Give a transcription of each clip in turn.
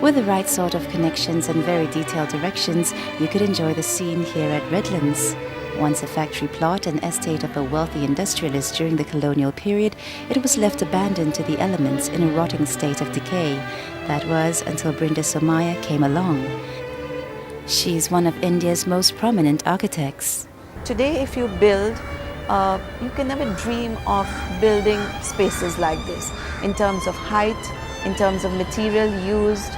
With the right sort of connections and very detailed directions, you could enjoy the scene here at Redlands. Once a factory plot and estate of a wealthy industrialist during the colonial period, it was left abandoned to the elements in a rotting state of decay. That was until Brinda Somaya came along. She's one of India's most prominent architects. Today, if you build, you can never dream of building spaces like this in terms of height, in terms of material used,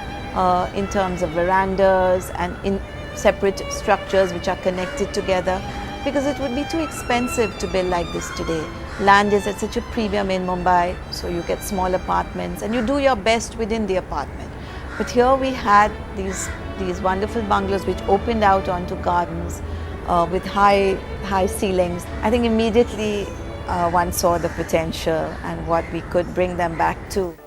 in terms of verandas and in separate structures which are connected together, because it would be too expensive to build like this today. Land is at such a premium in Mumbai, so you get small apartments and you do your best within the apartment. But here we had these wonderful bungalows which opened out onto gardens with high ceilings. I think immediately one saw the potential and what we could bring them back to.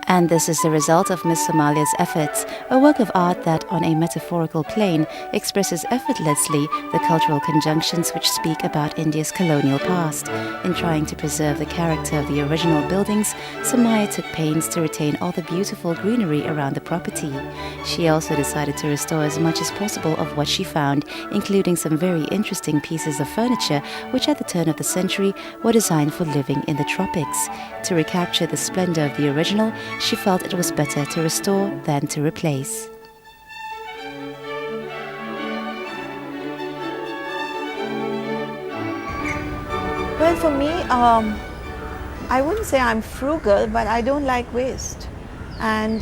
And this is the result of Miss Somalia's efforts, a work of art that, on a metaphorical plane, expresses effortlessly the cultural conjunctions which speak about India's colonial past. In trying to preserve the character of the original buildings, Somaya took pains to retain all the beautiful greenery around the property. She also decided to restore as much as possible of what she found, including some very interesting pieces of furniture which at the turn of the century were designed for living in the tropics. To recapture the splendor of the original, she felt it was better to restore than to replace. Well, for me, I wouldn't say I'm frugal, but I don't like waste. And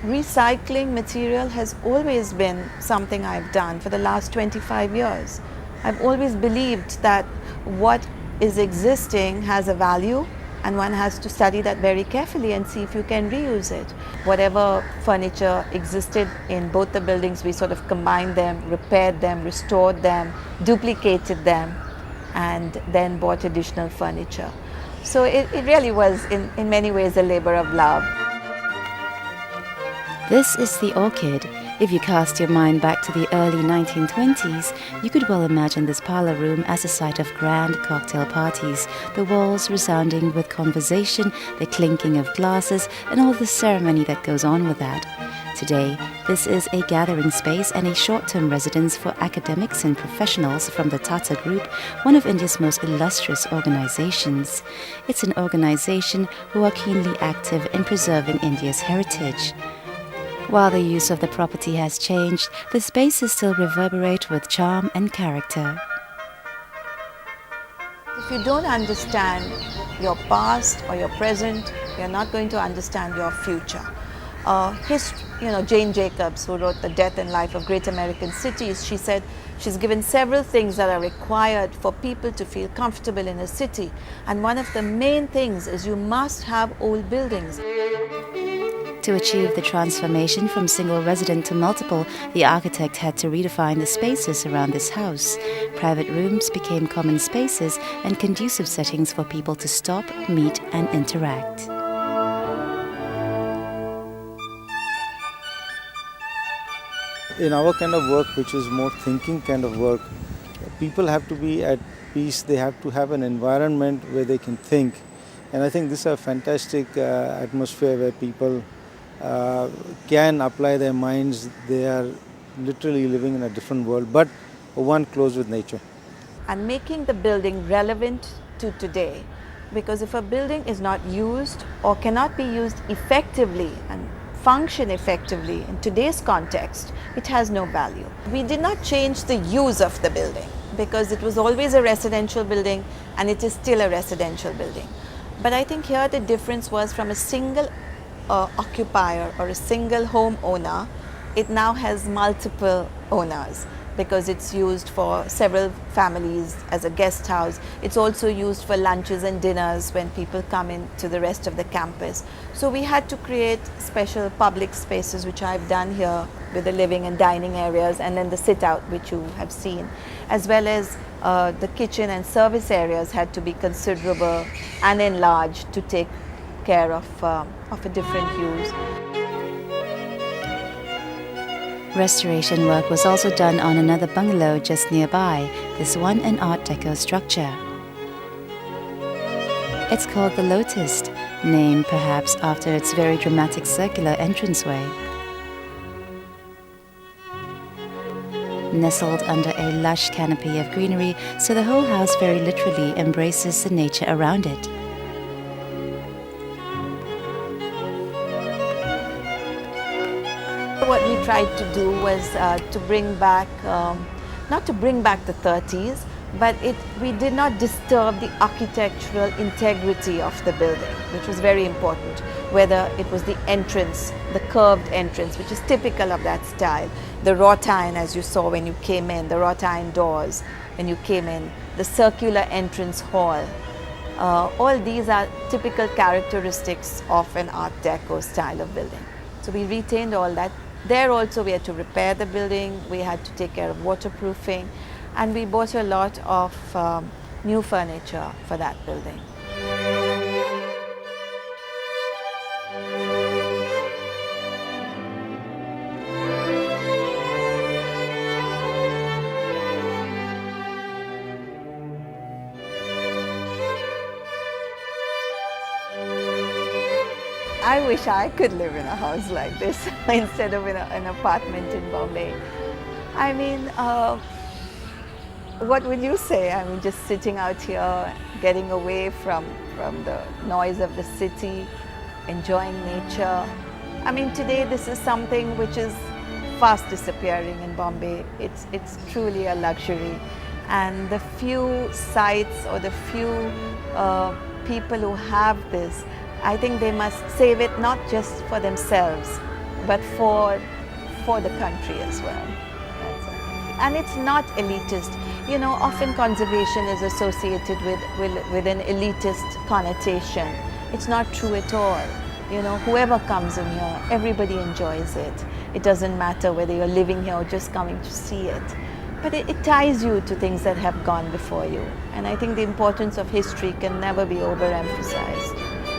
recycling material has always been something I've done for the last 25 years. I've always believed that what is existing has a value, and one has to study that very carefully and see if you can reuse it. Whatever furniture existed in both the buildings, we sort of combined them, repaired them, restored them, duplicated them, and then bought additional furniture. So it really was in many ways a labor of love. This is the orchid. If you cast your mind back to the early 1920s, you could well imagine this parlor room as a site of grand cocktail parties, the walls resounding with conversation, the clinking of glasses, and all the ceremony that goes on with that. Today, this is a gathering space and a short-term residence for academics and professionals from the Tata Group, one of India's most illustrious organizations. It's an organization who are keenly active in preserving India's heritage. While the use of the property has changed, the spaces still reverberate with charm and character. If you don't understand your past or your present, you're not going to understand your future. Jane Jacobs, who wrote The Death and Life of Great American Cities, she said she's given several things that are required for people to feel comfortable in a city. And one of the main things is you must have old buildings. To achieve the transformation from single resident to multiple, the architect had to redefine the spaces around this house. Private rooms became common spaces and conducive settings for people to stop, meet, and interact. In our kind of work, which is more thinking kind of work, people have to be at peace. They have to have an environment where they can think. And I think this is a fantastic atmosphere where people can apply their minds. They are literally living in a different world, but one close with nature. And making the building relevant to today, because if a building is not used or cannot be used effectively and function effectively in today's context, it has no value. We did not change the use of the building because it was always a residential building and it is still a residential building. But I think here the difference was from a single occupier or a single home owner, it now has multiple owners because it's used for several families as a guest house. It's also used for lunches and dinners when people come in to the rest of the campus. So we had to create special public spaces, which I've done here with the living and dining areas, and then the sit out, which you have seen, as well as the kitchen and service areas had to be considerable and enlarged to take care of a different use. Restoration work was also done on another bungalow just nearby, this one an Art Deco structure. It's called the Lotus, named perhaps after its very dramatic circular entranceway. Nestled under a lush canopy of greenery, so the whole house very literally embraces the nature around it. What we tried to do was to bring back, not to bring back the 30s, but we did not disturb the architectural integrity of the building, which was very important. Whether it was the entrance, the curved entrance, which is typical of that style, the wrought iron as you saw when you came in, the wrought iron doors when you came in, the circular entrance hall. All these are typical characteristics of an Art Deco style of building. So we retained all that. There also we had to repair the building, we had to take care of waterproofing, and we bought a lot of new furniture for that building. I wish I could live in a house like this instead of in an apartment in Bombay. I mean, what would you say? I mean, just sitting out here, getting away from the noise of the city, enjoying nature. I mean, today this is something which is fast disappearing in Bombay. It's truly a luxury. And the few sites or the few people who have this, I think they must save it not just for themselves, but for the country as well. And it's not elitist. You know, often conservation is associated with an elitist connotation. It's not true at all. You know, whoever comes in here, everybody enjoys it. It doesn't matter whether you're living here or just coming to see it. But it ties you to things that have gone before you. And I think the importance of history can never be overemphasized.